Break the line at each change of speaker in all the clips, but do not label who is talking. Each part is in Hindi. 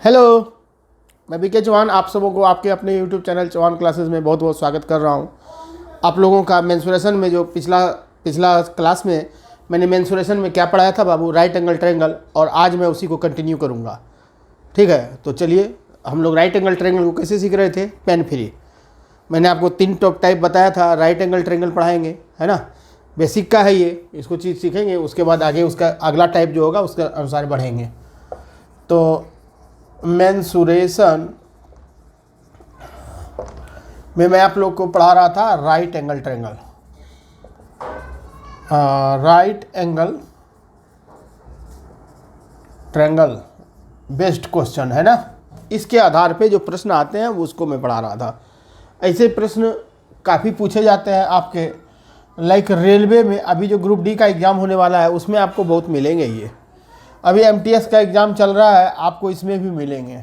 हेलो, मैं बीके चौहान आप सबों को आपके अपने यूट्यूब चैनल चौहान क्लासेस में बहुत बहुत स्वागत कर रहा हूं। आप लोगों का मेंसुरेशन में जो पिछला क्लास में मैंने मेंसुरेशन में क्या पढ़ाया था बाबू, राइट एंगल ट्रायंगल, और आज मैं उसी को कंटिन्यू करूंगा। ठीक है, तो चलिए हम लोग राइट एंगल ट्रायंगल को कैसे सीख रहे थे, पेन फ्री। मैंने आपको 3 टाइप बताया था, राइट एंगल ट्रायंगल पढ़ाएंगे, है ना। बेसिक का है ये, इसको चीज़ सीखेंगे, उसके बाद आगे उसका अगला टाइप जो होगा उसके अनुसार बढ़ेंगे। तो मेंसुरेशन में मैं आप लोग को पढ़ा रहा था right angle triangle. Right angle triangle based question है ना, इसके आधार पे जो प्रश्न आते हैं वो उसको मैं पढ़ा रहा था। ऐसे प्रश्न काफ़ी पूछे जाते हैं आपके, लाइक रेलवे में अभी जो ग्रुप डी का एग्ज़ाम होने वाला है उसमें आपको बहुत मिलेंगे। ये अभी एमटीएस का एग्ज़ाम चल रहा है, आपको इसमें भी मिलेंगे।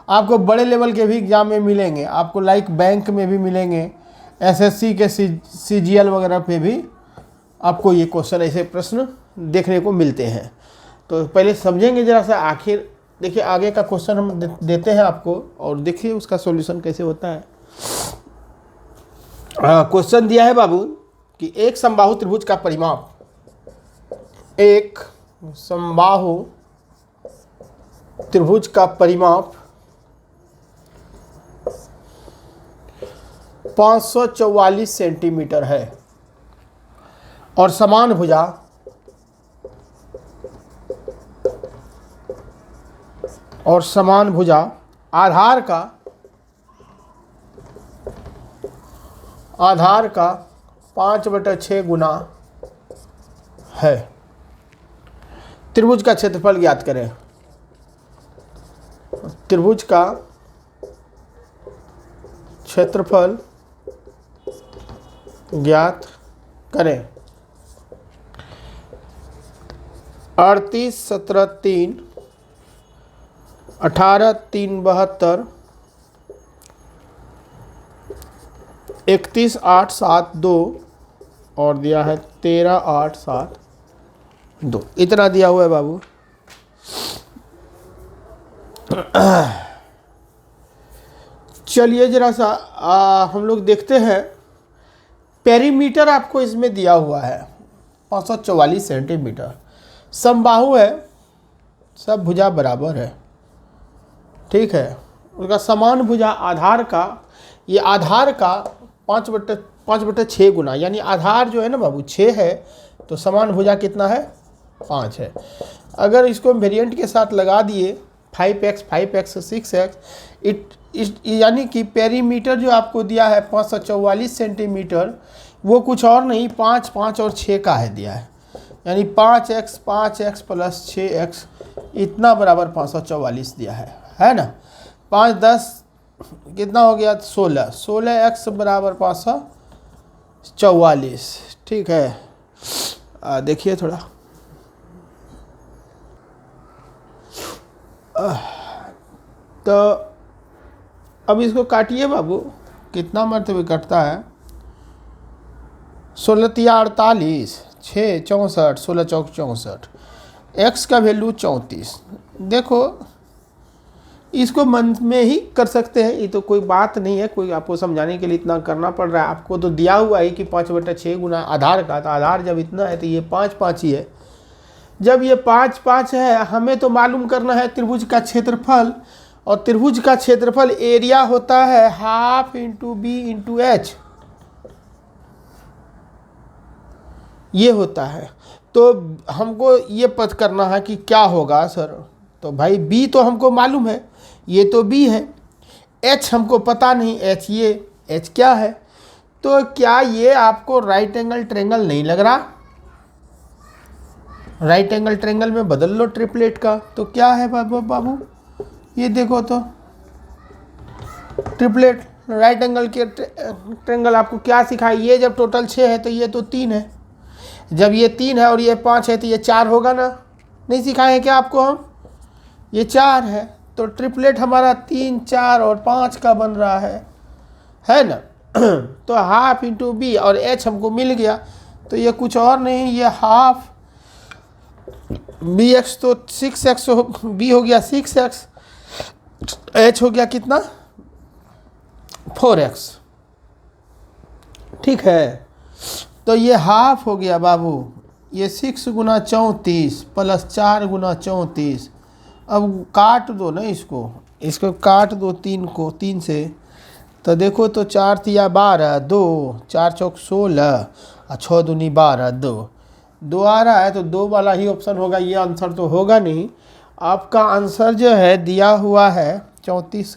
आपको बड़े लेवल के भी एग्ज़ाम में मिलेंगे, आपको लाइक बैंक में भी मिलेंगे, एसएससी के सीजीएल वगैरह पे भी आपको ये क्वेश्चन, ऐसे प्रश्न देखने को मिलते हैं। तो पहले समझेंगे ज़रा सा, आखिर देखिए आगे का क्वेश्चन हम देते हैं आपको, और देखिए उसका सॉल्यूशन कैसे होता है। क्वेश्चन दिया है बाबू कि एक समबाहु त्रिभुज का परिमाप, एक समबाहु त्रिभुज का परिमाप 544 सेंटीमीटर है और समान भुजा आधार का 5/6 गुना है। त्रिभुज का क्षेत्रफल ज्ञात करें। त्रिभुज का क्षेत्रफल ज्ञात करें। 38, 17, 3, 18, 3, 72, 31, 8, 7, 2 और दिया है 13, 8, 7, 2। इतना दिया हुआ है बाबू। चलिए जरा सा हम लोग देखते हैं। पेरीमीटर आपको इसमें दिया हुआ है 544 सेंटीमीटर। समबाहु है, सब भुजा बराबर है, ठीक है। उसका समान भुजा आधार का, ये आधार का 5/6 गुना, यानी आधार जो है ना बाबू 6 है, तो समान भुजा कितना है, 5 है। अगर इसको हम वेरिएंट के साथ लगा दिए 5x 5x 6x, यानी कि पेरीमीटर जो आपको दिया है 544 सेंटीमीटर, वो कुछ और नहीं 5, 5 और 6 का है दिया है, यानी 5x प्लस 6x इतना बराबर 544 दिया है ना। 5, 10 कितना हो गया, 16, 16x बराबर 544, ठीक है। देखिए थोड़ा तो अब इसको काटिए बाबू, कितना मरतबे कटता है। 16 तिया 48, 6 64, 16 चौक 64, x का वैल्यू 34। देखो इसको मन में ही कर सकते हैं, ये तो कोई बात नहीं है, कोई आपको समझाने के लिए इतना करना पड़ रहा है। आपको तो दिया हुआ है कि 5/6 गुना आधार का, तो आधार जब इतना है तो ये 5, 5 ही है। जब ये 5, 5 है, हमें तो मालूम करना है त्रिभुज का क्षेत्रफल, और त्रिभुज का क्षेत्रफल एरिया होता है half into B into H, ये होता है। तो हमको ये पता करना है कि क्या होगा सर। तो भाई बी तो हमको मालूम है, ये तो बी है। एच हमको पता नहीं, एच ये एच क्या है। तो क्या ये आपको राइट एंगल ट्रायंगल नहीं लग रहा? राइट एंगल ट्रायंगल में बदल लो ट्रिपलेट का, तो क्या है बाबू, ये देखो तो ट्रिपलेट राइट एंगल के ट्रायंगल आपको क्या सिखाए। ये जब टोटल 6 है तो ये तो 3 है, जब ये 3 है और ये 5 है तो ये 4 होगा ना। नहीं सिखाए क्या आपको हम? ये 4 है, तो ट्रिपलेट हमारा 3, 4 और 5 का बन रहा है ना। तो हाफ इंटू बी और एच हमको मिल गया, तो ये कुछ और नहीं, ये हाफ बी एक्स तो 6x बी हो गया 6x एच हो गया कितना 4x, ठीक है। तो ये हाफ हो गया बाबू, ये 6 गुना 34 प्लस 4 गुना 34। अब काट दो ना इसको काट दो 3 को 3 से, तो देखो तो 4 तिया 12, 2 4 चौक 16 और 6 दूनी 12, 2 आ रहा है, तो 2 वाला ही ऑप्शन होगा। ये आंसर तो होगा नहीं। आपका आंसर जो है दिया हुआ है 34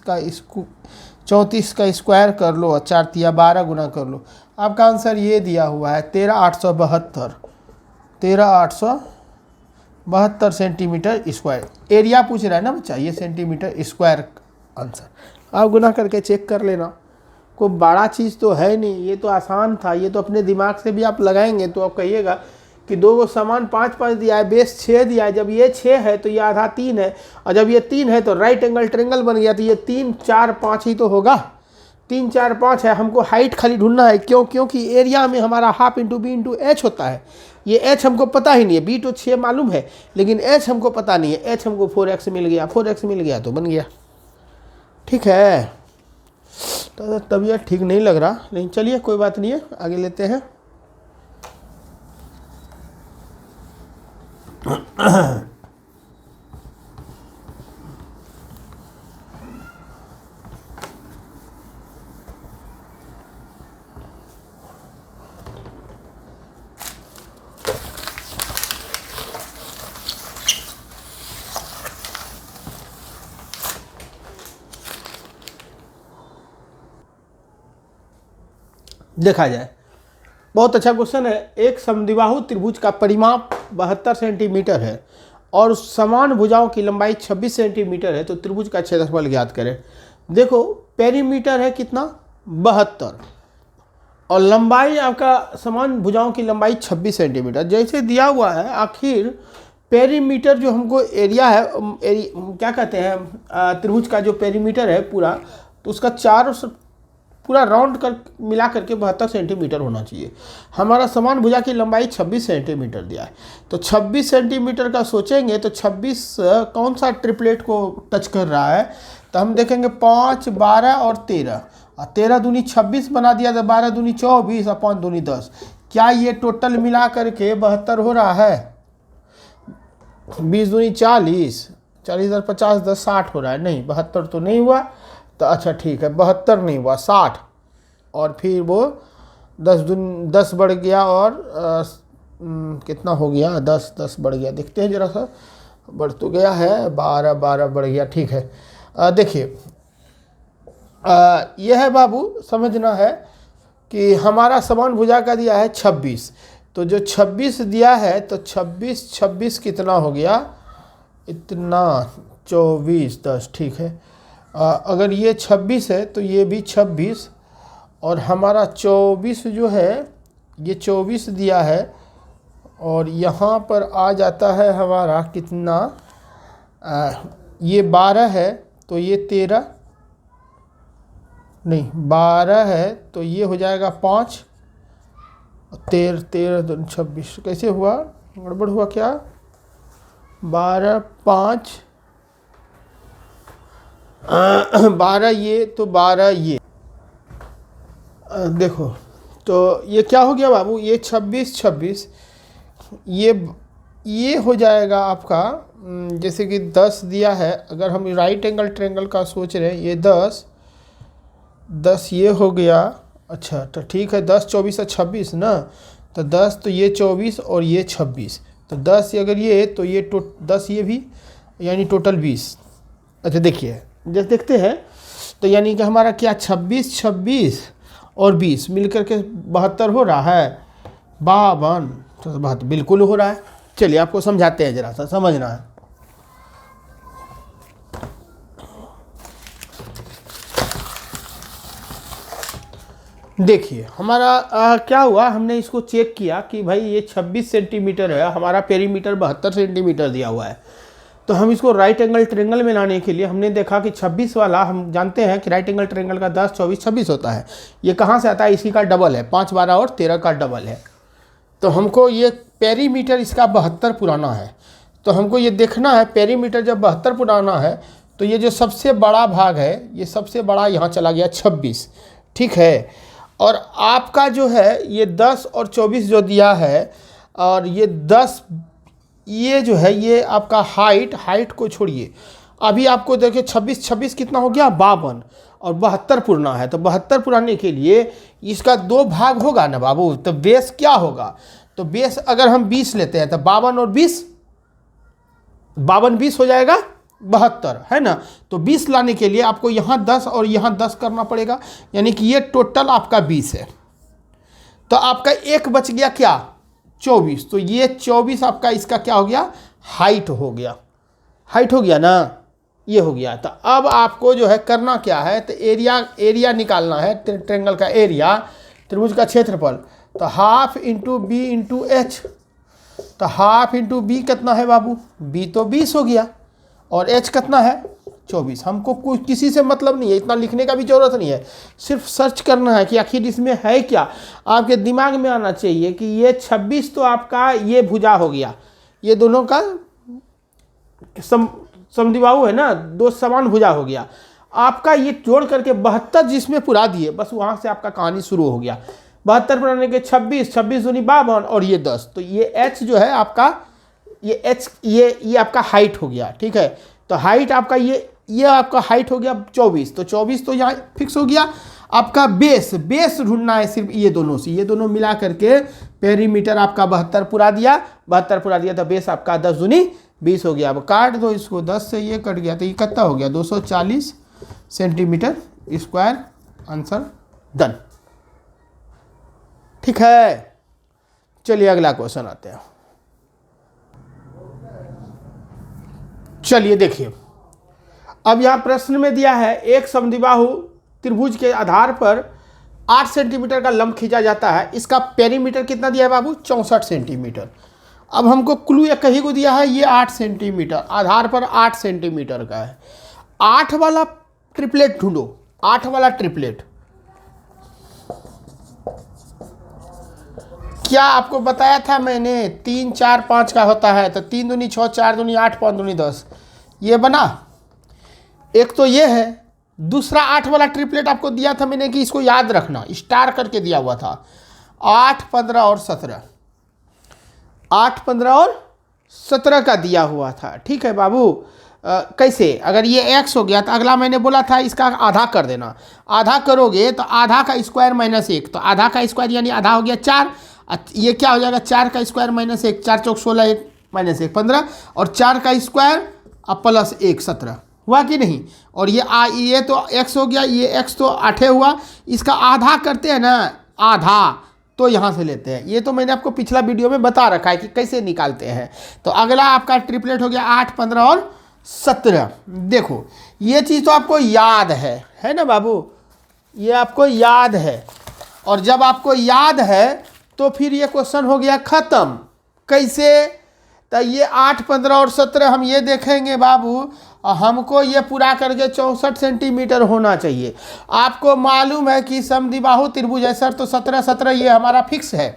का स्क्वायर कर लो और 4 तिया 12 गुना कर लो। आपका आंसर ये दिया हुआ है 13,872 सेंटीमीटर स्क्वायर। एरिया पूछ रहा है ना बच्चा, ये सेंटीमीटर स्क्वायर आंसर। आप गुना करके चेक कर लेना, कोई बड़ा चीज़ तो है नहीं, ये तो आसान था। ये तो अपने दिमाग से भी आप लगाएंगे तो आप कहिएगा कि 2 को समान 5 दिया है, बेस 6 दिया है। जब ये 6 है तो ये आधा 3 है, और जब ये 3 है तो राइट एंगल ट्रेंगल बन गया। तो ये 3 4 5 ही तो होगा, 3 4 5 है। हमको हाइट खाली ढूंढना है, क्योंकि एरिया में हमारा half into B into H होता है। ये एच हमको पता ही नहीं है, बी तो 6 मालूम है, लेकिन एच हमको पता नहीं है। एच हमको 4x मिल गया, 4x मिल गया तो बन गया, ठीक है। तो तबीयत ठीक नहीं लग रहा, लेकिन चलिए कोई बात नहीं है, आगे लेते हैं। देखा जाए, बहुत अच्छा क्वेश्चन है। एक समद्विबाहु त्रिभुज का परिमाप 72 सेंटीमीटर है और समान भुजाओं की लंबाई 26 सेंटीमीटर है, तो त्रिभुज का क्षेत्रफल ज्ञात करें। देखो पेरीमीटर है कितना 72 और लंबाई आपका समान भुजाओं की लंबाई 26 सेंटीमीटर जैसे दिया हुआ है। आखिर पेरीमीटर जो हमको एरिया है, क्या कहते हैं, त्रिभुज का जो पेरीमीटर है पूरा, तो उसका चारों पूरा राउंड कर मिला करके 72 सेंटीमीटर होना चाहिए। हमारा समान भुजा की लंबाई 26 सेंटीमीटर दिया है, तो 26 सेंटीमीटर का सोचेंगे तो 26 कौन सा ट्रिपलेट को टच कर रहा है, तो हम देखेंगे 5 12 और 13, और 13 दूनी 26 बना दिया, तो 12 दूनी 24 और 5 दूनी 10। क्या ये टोटल मिला करके 72 हो रहा है? 20 दूनी 40, 40 और 50 10 60 हो रहा है। नहीं 72 तो नहीं हुआ, तो अच्छा ठीक है 72 नहीं हुआ 60, और फिर वो 10 बढ़ गया और कितना हो गया 10 बढ़ गया, देखते हैं जरा सा, बढ़ तो गया है 12 बढ़ गया, ठीक है। देखिए यह है बाबू, समझना है कि हमारा समान भुजा का दिया है 26, तो जो 26 दिया है तो 26 कितना हो गया, इतना 24 10, ठीक है। अगर ये 26 है तो ये भी 26, और हमारा 24 जो है ये 24 दिया है, और यहाँ पर आ जाता है हमारा कितना, ये 12 है तो ये 13 नहीं 12 है तो ये हो जाएगा 5, 13 26 कैसे हुआ, गड़बड़ हुआ क्या, 12 5 12 ये तो 12 ये, देखो तो ये क्या हो गया बाबू, ये 26 ये हो जाएगा आपका, जैसे कि 10 दिया है, अगर हम राइट एंगल ट्रायंगल का सोच रहे हैं, ये 10 ये हो गया। अच्छा तो ठीक है 10 24 और 26 ना, तो 10 तो ये 24 और ये 26, तो 10 अगर ये तो ये 10 ये भी, यानी टोटल 20। अच्छा देखिए जैसे देखते हैं, तो यानी कि हमारा क्या 26 और 20 मिलकर के 72 हो रहा है, 52 तो 72 बिल्कुल हो रहा है। चलिए आपको समझाते हैं, जरा सा समझना है। देखिए हमारा क्या हुआ, हमने इसको चेक किया कि भाई ये 26 सेंटीमीटर है, हमारा पेरीमीटर 72 सेंटीमीटर दिया हुआ है। तो हम इसको राइट एंगल ट्रायंगल में लाने के लिए हमने देखा कि 26 वाला, हम जानते हैं कि राइट एंगल ट्रायंगल का 10 24 26 होता है। ये कहाँ से आता है, इसी का डबल है, 5 12 और 13 का डबल है। तो हमको ये पेरीमीटर इसका 72 पुराना है, तो हमको ये देखना है पेरीमीटर जब 72 पुराना है तो ये जो सबसे बड़ा भाग है, ये सबसे बड़ा यहाँ चला गया 26, ठीक है। और आपका जो है ये 10 और 24 जो दिया है, और ये 10, ये जो है ये आपका हाइट को छोड़िए, अभी आपको देखिए 26 कितना हो गया 52, और 72 पुराना है। तो 72 पुराने के लिए इसका 2 भाग होगा ना बाबू, तो बेस क्या होगा, तो बेस अगर हम 20 लेते हैं तो 52 और 20, 52 20 हो जाएगा 72, है ना। तो 20 लाने के लिए आपको यहाँ 10 और यहाँ 10 करना पड़ेगा, यानी कि ये टोटल आपका 20 है। तो आपका एक बच गया क्या 24, तो ये 24 आपका इसका क्या हो गया हाइट हो गया, हाइट हो गया ना, ये हो गया। तो अब आपको जो है करना क्या है, तो एरिया निकालना है, ट्रायंगल का एरिया, त्रिभुज का क्षेत्रफल। तो half into B into H, तो हाफ इंटू बी कितना है बाबू, बी तो 20 हो गया, और एच कितना है 24। हमको कुछ किसी से मतलब नहीं है, इतना लिखने का भी जरूरत नहीं है, सिर्फ सर्च करना है कि आखिर इसमें है क्या। आपके दिमाग में आना चाहिए कि ये 26 तो आपका ये भुजा हो गया, ये दोनों का समद्विबाहु है ना, 2 समान भुजा हो गया। आपका ये जोड़ करके 72 जिसमें पुरा दिए, बस वहाँ से आपका कहानी शुरू हो गया। 72 पुराने के 26, 26 दूनी 52, और ये 10, तो ये एच जो है आपका, ये एच ये आपका हाइट हो गया, ठीक है। तो हाइट आपका ये आपका हाइट हो गया 24, तो 24 तो यहाँ फिक्स हो गया। आपका बेस ढूंढना है सिर्फ ये दोनों से, ये दोनों मिला करके पेरीमीटर आपका 72 पुरा दिया, 72 पुरा दिया, तो बेस आपका 10 दूनी 20 हो गया। अब काट दो इसको, 10 से ये कट गया, तो ये कितना हो गया 240 सेंटीमीटर स्क्वायर, आंसर डन, ठीक है। चलिए अगला क्वेश्चन आते हैं। चलिए देखिए, अब यहाँ प्रश्न में दिया है एक समद्विबाहु त्रिभुज के आधार पर 8 सेंटीमीटर का लंब खींचा जाता है, इसका पेरीमीटर कितना दिया है बाबू 64 सेंटीमीटर। अब हमको क्लू एक कहीं को दिया है, ये 8 सेंटीमीटर, आधार पर 8 सेंटीमीटर का है। 8 वाला ट्रिपलेट ढूंढो, 8 वाला ट्रिपलेट। क्या आपको बताया था मैंने 3 4 5 का होता है, तो 3 दूनी 6, 4 दूनी 8, 5 दूनी 10, ये बना। एक तो ये है, दूसरा 8 वाला ट्रिपलेट आपको दिया था मैंने कि इसको याद रखना, स्टार करके दिया हुआ था। 8 15 और 17, 8 15 और 17 का दिया हुआ था, ठीक है बाबू। कैसे, अगर ये x हो गया तो अगला मैंने बोला था इसका आधा कर देना, आधा करोगे तो आधा का स्क्वायर माइनस 1, तो आधा का स्क्वायर यानी आधा हो गया 4, ये क्या हो जाएगा 4 का स्क्वायर माइनस 1, 4 चौक 16, 1 माइनस 1 15, और 4 का स्क्वायर अब प्लस 1 17, हुआ कि नहीं। और ये तो x हो गया, ये x तो 8 हुआ, इसका आधा करते हैं ना, आधा तो यहाँ से लेते हैं। ये तो मैंने आपको पिछला वीडियो में बता रखा है कि कैसे निकालते हैं। तो अगला आपका ट्रिपलेट हो गया 8 15 और 17। देखो ये चीज़ तो आपको याद है ना बाबू, ये आपको याद है, और जब आपको याद है तो फिर ये क्वेश्चन हो गया ख़त्म। कैसे, तो ये 8 15 और 17 हम ये देखेंगे बाबू, हमको ये पूरा करके 64 सेंटीमीटर होना चाहिए। आपको मालूम है कि समद्विबाहु त्रिभुज है सर, तो 17 17 ये हमारा फिक्स है।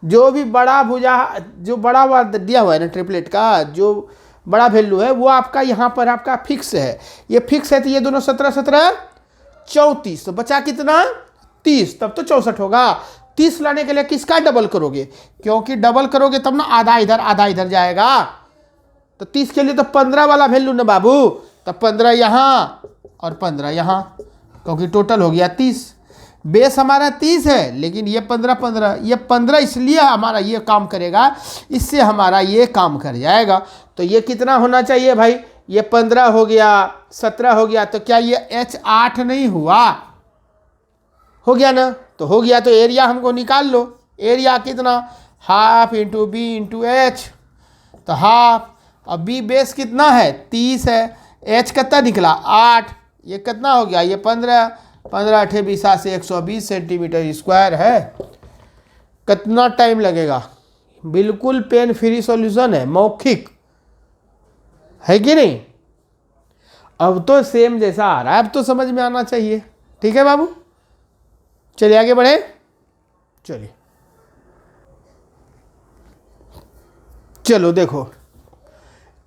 जो भी बड़ा भुजा, जो बड़ा दिया हुआ है ना ट्रिपलेट का, जो बड़ा वैल्यू है वो आपका यहाँ पर आपका फिक्स है, ये फिक्स है। तो ये दोनों 17 17 34, तो बचा कितना 30, तब तो 64 होगा। 30 लाने के लिए किसका डबल करोगे, क्योंकि डबल करोगे तब ना आधा इधर जाएगा। तो 30 के लिए तो 15 वाला वैल्यू ना बाबू, तो 15 यहाँ और 15 यहाँ, क्योंकि टोटल हो गया 30। बेस हमारा 30 है, लेकिन ये 15 15, ये 15 इसलिए हमारा ये काम करेगा, इससे हमारा ये काम कर जाएगा। तो ये कितना होना चाहिए भाई, ये 15 हो गया, 17 हो गया, तो क्या ये H8 नहीं हुआ, हो गया ना। तो हो गया, तो एरिया हमको निकाल लो। एरिया कितना, half into B into H, तो हाफ। अब बी बेस कितना है 30 है, एच कितना निकला 8, ये कितना हो गया ये 15, 15 8 20 से 120 सेंटीमीटर स्क्वायर है। कितना टाइम लगेगा, बिल्कुल पेन फ्री सॉल्यूशन है, मौखिक है कि नहीं। अब तो सेम जैसा आ रहा है, अब तो समझ में आना चाहिए, ठीक है बाबू। चलिए आगे बढ़े, चलिए चलो देखो,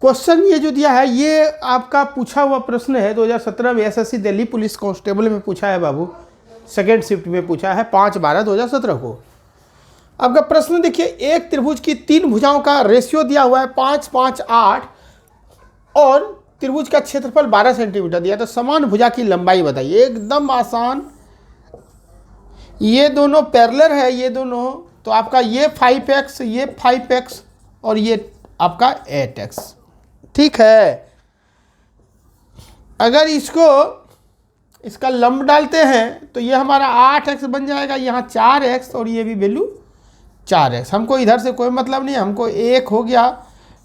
क्वेश्चन ये जो दिया है ये आपका पूछा हुआ प्रश्न है 2017 में एसएससी दिल्ली पुलिस कांस्टेबल में पूछा है बाबू, सेकेंड शिफ्ट में पूछा है 5/12/2017 को। आपका प्रश्न देखिए, एक त्रिभुज की 3 भुजाओं का रेशियो दिया हुआ है 5, 5, 8 और त्रिभुज का क्षेत्रफल 12 सेंटीमीटर दिया, तो समान भुजा की लंबाई बताइए। एकदम आसान, ये दोनों पैरेलल है, ये दोनों, तो आपका ये 5x, ये 5x और ये आपका 8x, ठीक है। अगर इसका लंब डालते हैं तो ये हमारा 8x बन जाएगा, यहाँ 4x और ये भी वैल्यू 4x। हमको इधर से कोई मतलब नहीं, हमको एक हो गया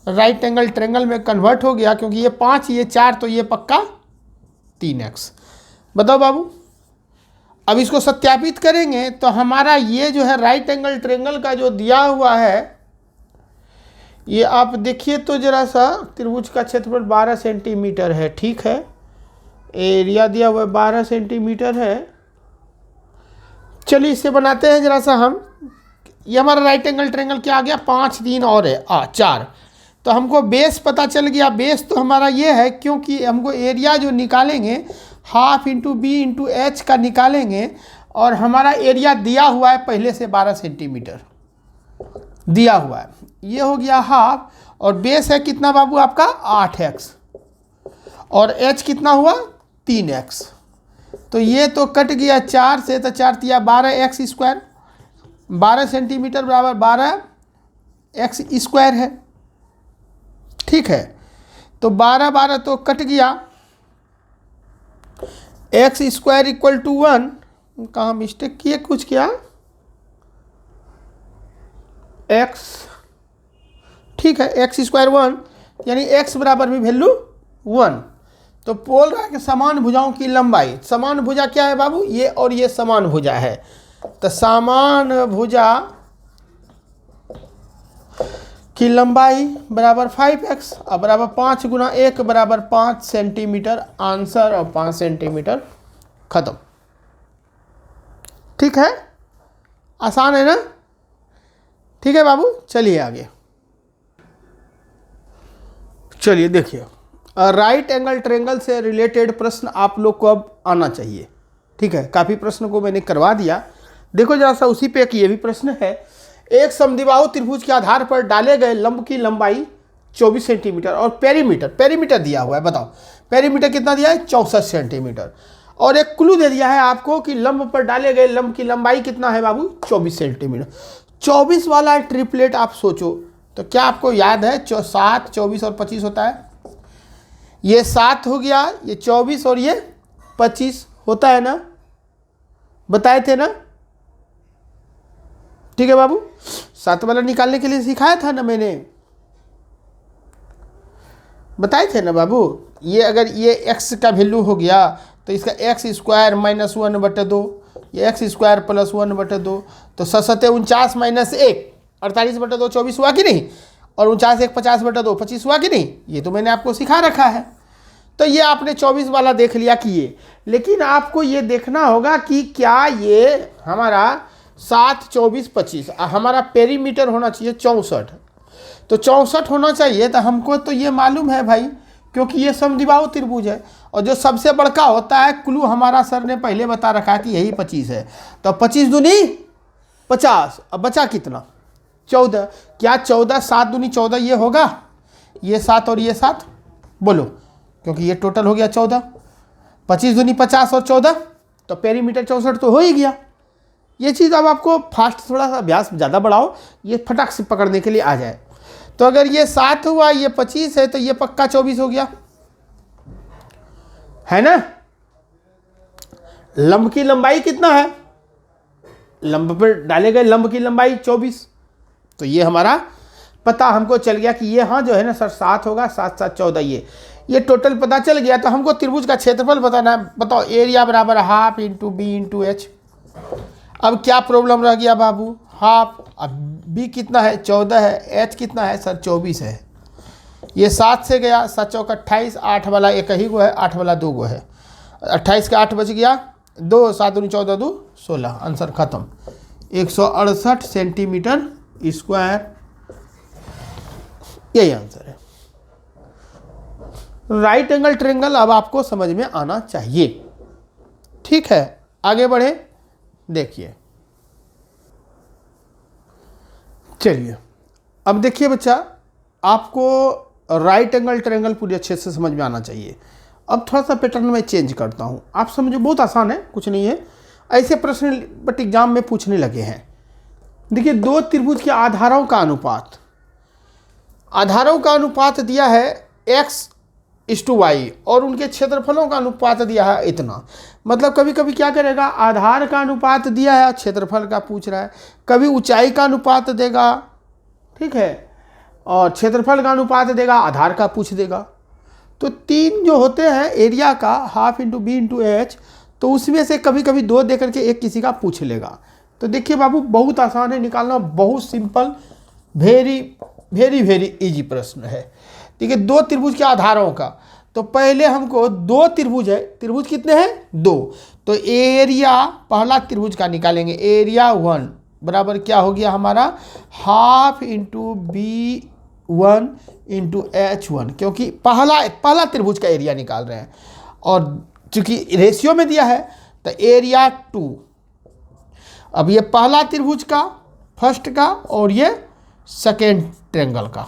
राइट एंगल ट्रायंगल में कन्वर्ट हो गया, क्योंकि ये 5 ये 4 तो ये पक्का 3x। बताओ बाबू, अब इसको सत्यापित करेंगे तो हमारा ये जो है राइट एंगल ट्रायंगल का जो दिया हुआ है, ये आप देखिए तो जरा सा, त्रिभुज का क्षेत्रफल 12 सेंटीमीटर है, ठीक है। एरिया दिया हुआ है 12 सेंटीमीटर है। चलिए इसे बनाते हैं जरा सा हम। ये हमारा राइट एंगल ट्रायंगल क्या आ गया, 5, 3 और है 4। तो हमको बेस पता चल गया। बेस तो हमारा ये है, क्योंकि हमको एरिया जो निकालेंगे half into B into H का निकालेंगे, और हमारा एरिया दिया हुआ है पहले से 12 सेंटीमीटर दिया हुआ है। ये हो गया हाफ, और बेस है कितना बाबू आपका 8x, और एच कितना हुआ 3x। तो ये तो कट गया 4 से, तो 4 तिया 12x स्क्वायर, 12 सेंटीमीटर बराबर 12x स्क्वायर है, ठीक है। तो 12 12 तो कट गया, x स्क्वायर इक्वल टू 1। कहाँ मिस्टेक किए कुछ क्या, x, ठीक है, x स्क्वायर 1 यानी x बराबर भी वैल्यू 1। तो बोल रहा है कि समान भुजाओं की लंबाई, समान भुजा क्या है बाबू, ये और ये समान भुजा है। तो समान भुजा की लंबाई बराबर 5x और बराबर 5 गुना 1 बराबर 5 सेंटीमीटर। आंसर और 5 सेंटीमीटर, खत्म। ठीक है, आसान है ना, ठीक है बाबू। चलिए आगे, चलिए देखिए, राइट एंगल ट्रायंगल से रिलेटेड प्रश्न आप लोग को अब आना चाहिए, ठीक है। काफ़ी प्रश्न को मैंने करवा दिया, देखो जरा सा उसी पे एक ये भी प्रश्न है। एक समद्विबाहु त्रिभुज के आधार पर डाले गए लंब की लंबाई 24 सेंटीमीटर और पेरीमीटर दिया हुआ है। बताओ पेरीमीटर कितना दिया है, 64 सेंटीमीटर। और एक क्लू दे दिया है आपको कि लंब पर डाले गए लंब की लंबाई कितना है बाबू, 24 सेंटीमीटर। 24 वाला ट्रिपलेट आप सोचो तो क्या आपको याद है, 7, 24 और 25 होता है। ये 7 हो गया, ये 24 और ये 25 होता है ना, बताए थे ना, ठीक है बाबू। 7 वाला निकालने के लिए सिखाया था ना मैंने, बताए थे ना बाबू। ये अगर ये x का वैल्यू हो गया तो इसका x स्क्वायर माइनस 1/2, ये x स्क्वायर प्लस 1/2, तो 7 49 माइनस 1 48/2 24 हुआ कि नहीं, और 49 1 50/2 25 हुआ कि नहीं। ये तो मैंने आपको सिखा रखा है। तो ये आपने 24 वाला देख लिया कि ये, लेकिन आपको ये देखना होगा कि क्या ये हमारा 7, 24, 25 हमारा पेरीमीटर होना चाहिए 64, तो 64 होना चाहिए। तो हमको तो ये मालूम है भाई, क्योंकि ये समद्विबाहु त्रिभुज है, और जो सबसे बड़का होता है क्लू हमारा सर ने पहले बता रखा है कि यही 25 है। तो 25 दूनी 50, अब बचा कितना 14। क्या 14 7 दूनी 14 ये होगा, ये 7 और ये 7 बोलो, क्योंकि ये टोटल हो गया 14। 25 दूनी 50 और 14, तो पेरीमीटर 64 तो हो ही गया। ये चीज़ अब आपको फास्ट थोड़ा सा अभ्यास ज़्यादा बढ़ाओ, ये फटाक से पकड़ने के लिए आ जाए। तो अगर ये 7 हुआ, ये 25 है, तो ये पक्का 24 हो गया, है ना। लंब की लंबाई कितना है, लंब पर डाले गए लंब की लंबाई 24, तो ये हमारा पता हमको चल गया कि ये हाँ जो है ना सर 7 होगा, 7 7 14, ये टोटल पता चल गया। तो हमको त्रिभुज का क्षेत्रफल बताना है। बताओ एरिया बराबर half into B into H. अब क्या प्रॉब्लम रह गया बाबू, हाफ, अब बी कितना है 14 है, एच कितना है सर 24 है। ये 7 से गया, 7 चौका 28, 8 वाला एक ही गो है, 8 वाला 2 गो है, 28 का 8 बच गया 2, 7 दूनी 14 2 16, आंसर खत्म। 168 सेंटीमीटर स्क्वायर, यही आंसर है। राइट एंगल ट्रायंगल अब आपको समझ में आना चाहिए। ठीक है, आगे बढ़े। देखिए, चलिए अब देखिए बच्चा, आपको राइट एंगल ट्रायंगल पूरी अच्छे से समझ में आना चाहिए। अब थोड़ा सा पैटर्न में चेंज करता हूँ, आप समझो, बहुत आसान है, कुछ नहीं है। ऐसे प्रश्न बट एग्जाम में पूछने लगे हैं। देखिए, दो त्रिभुज के आधारों का अनुपात, आधारों का अनुपात दिया है x/y और उनके क्षेत्रफलों का अनुपात दिया है इतना। मतलब कभी कभी क्या करेगा, आधार का अनुपात दिया है, क्षेत्रफल का पूछ रहा है, कभी ऊंचाई का अनुपात देगा, ठीक है, और क्षेत्रफल का अनुपात देगा, आधार का पूछ देगा। तो तीन जो होते हैं एरिया का, half into B into H, तो उसमें से कभी कभी दो दे करके एक किसी का पूछ लेगा। तो देखिए बाबू, बहुत आसान है निकालना, बहुत simple, very very very easy प्रश्न है। ठीक है, दो त्रिभुज के आधारों का, तो पहले हमको दो त्रिभुज है, त्रिभुज कितने हैं, दो, तो एरिया पहला त्रिभुज का निकालेंगे। एरिया 1 बराबर क्या हो गया हमारा, half into B1 into H1, क्योंकि पहला त्रिभुज का एरिया निकाल रहे हैं, और चूंकि रेशियो में दिया है तो एरिया 2। अब ये पहला त्रिभुज का, फर्स्ट का, और ये सेकेंड ट्रायंगल का,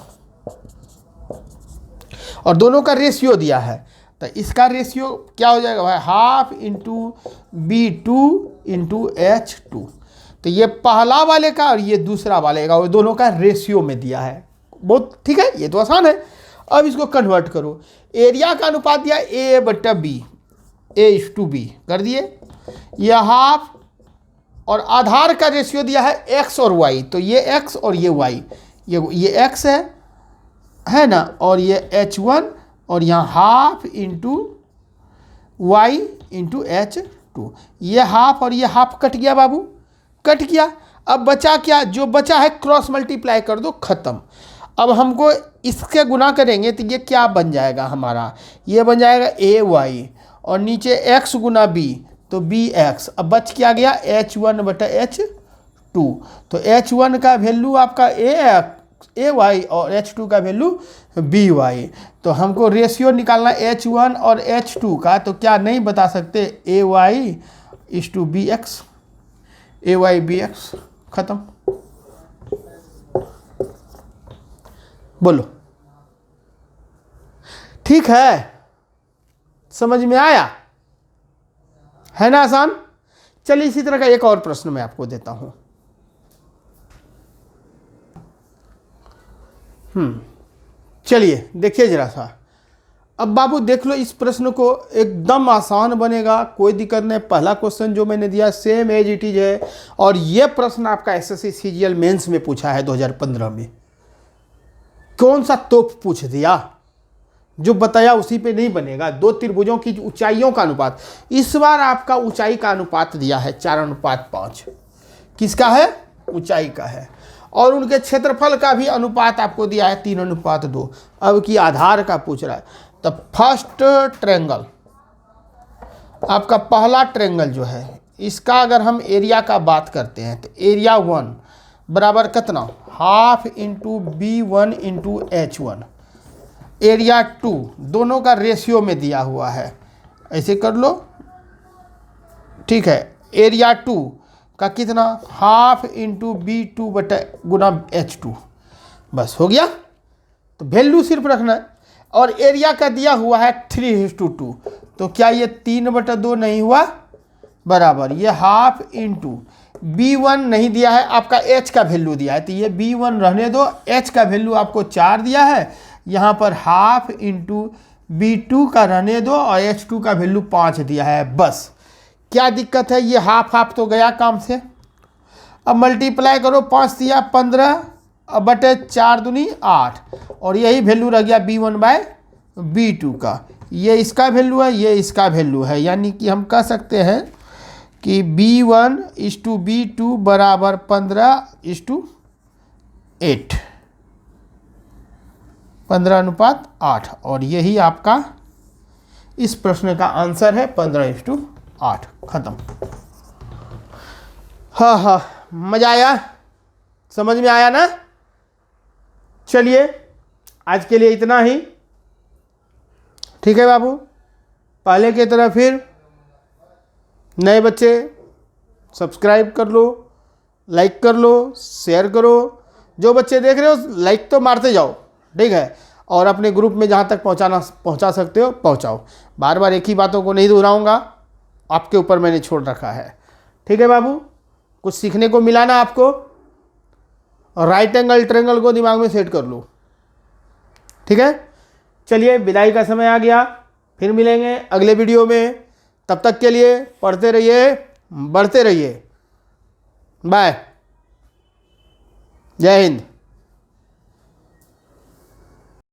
और दोनों का रेशियो दिया है, तो इसका रेशियो क्या हो जाएगा भाई, half into B2 into H2। तो ये पहला वाले का और ये दूसरा वाले का, वो दोनों का रेशियो में दिया है। बहुत ठीक है, ये तो आसान है। अब इसको कन्वर्ट करो, एरिया का अनुपात दिया A/B, A/B कर दिए, यह हाफ, और आधार का रेशियो दिया है x और y, तो ये x और ये y, ये x है ना, और ये H1, और यहाँ half into y into H2, ये हाफ और ये हाफ कट गया बाबू, कट गया। अब बचा क्या, जो बचा है क्रॉस मल्टीप्लाई कर दो, खत्म। अब हमको इसके गुना करेंगे तो ये क्या बन जाएगा हमारा, ये बन जाएगा AY, और नीचे x गुना b, तो bx। अब बच क्या गया, H1 बटा H2, तो H1 का वैल्यू आपका AY और H2 का वैल्यू BY। तो हमको रेशियो निकालना H1 और H2 का, तो क्या नहीं बता सकते, AY/BX, AY/BX, खत्म। बोलो, ठीक है, समझ में आया है ना, आसान। चलिए इसी तरह का एक और प्रश्न मैं आपको देता हूं। चलिए देखिए जरा सा। अब बाबू देख लो, इस प्रश्न को एकदम आसान बनेगा, कोई दिक्कत नहीं। पहला क्वेश्चन जो मैंने दिया सेम एज इट इज है, और यह प्रश्न आपका एसएससी सीजीएल मेंस में पूछा है 2015 में। कौन सा तोप पूछ दिया, जो बताया उसी पे नहीं बनेगा। दो त्रिभुजों की ऊंचाइयों का अनुपात, इस बार आपका ऊंचाई का अनुपात दिया है 4:5। किसका है, ऊंचाई का है, और उनके क्षेत्रफल का भी अनुपात आपको दिया है 3:2। अब की आधार का पूछ रहा है। तो फर्स्ट ट्रायंगल, आपका पहला ट्रायंगल जो है, इसका अगर हम एरिया का बात करते हैं तो एरिया 1 बराबर कितना, half into B1 into H1, area 2 दोनों का रेशियो में दिया हुआ है, ऐसे कर लो, ठीक है। एरिया 2 का कितना, हाफ इंटू B2 बटा गुना H2, बस हो गया। तो वैल्यू सिर्फ रखना है, और एरिया का दिया हुआ है 3:2, तो क्या ये 3/2 नहीं हुआ, बराबर ये हाफ इंटू B1 नहीं दिया है, आपका H का वैल्यू दिया है, तो ये B1 रहने दो, H का वैल्यू आपको 4 दिया है, यहाँ पर हाफ इंटू B2 का रहने दो, और H2 का वैल्यू 5 दिया है, बस। क्या दिक्कत है, ये हाफ हाफ तो गया काम से। अब मल्टीप्लाई करो, 5 दिया 15, अब बटे 4 दूनी 8, और यही वैल्यू रह गया B1/B2 का। ये इसका वैल्यू है, ये इसका वैल्यू है, यानी कि हम कह सकते हैं कि B1/B2 बराबर 15:8, 15:8, और यही आपका इस प्रश्न का आंसर है, 15:8, खत्म। हाँ, मजा आया, समझ में आया ना। चलिए आज के लिए इतना ही। ठीक है बाबू, पहले की तरह फिर नए बच्चे सब्सक्राइब कर लो, लाइक कर लो, शेयर करो। जो बच्चे देख रहे हो लाइक तो मारते जाओ, ठीक है, और अपने ग्रुप में जहाँ तक पहुँचा सकते हो पहुँचाओ। बार बार एक ही बातों को नहीं दोहराऊंगा, आपके ऊपर मैंने छोड़ रखा है। ठीक है बाबू, कुछ सीखने को मिला ना आपको? राइट एंगल ट्रायंगल को दिमाग में सेट कर लो। ठीक है, चलिए विदाई का समय आ गया, फिर मिलेंगे अगले वीडियो में। तब तक के लिए पढ़ते रहिए, बढ़ते रहिए। बाय, जय हिंद।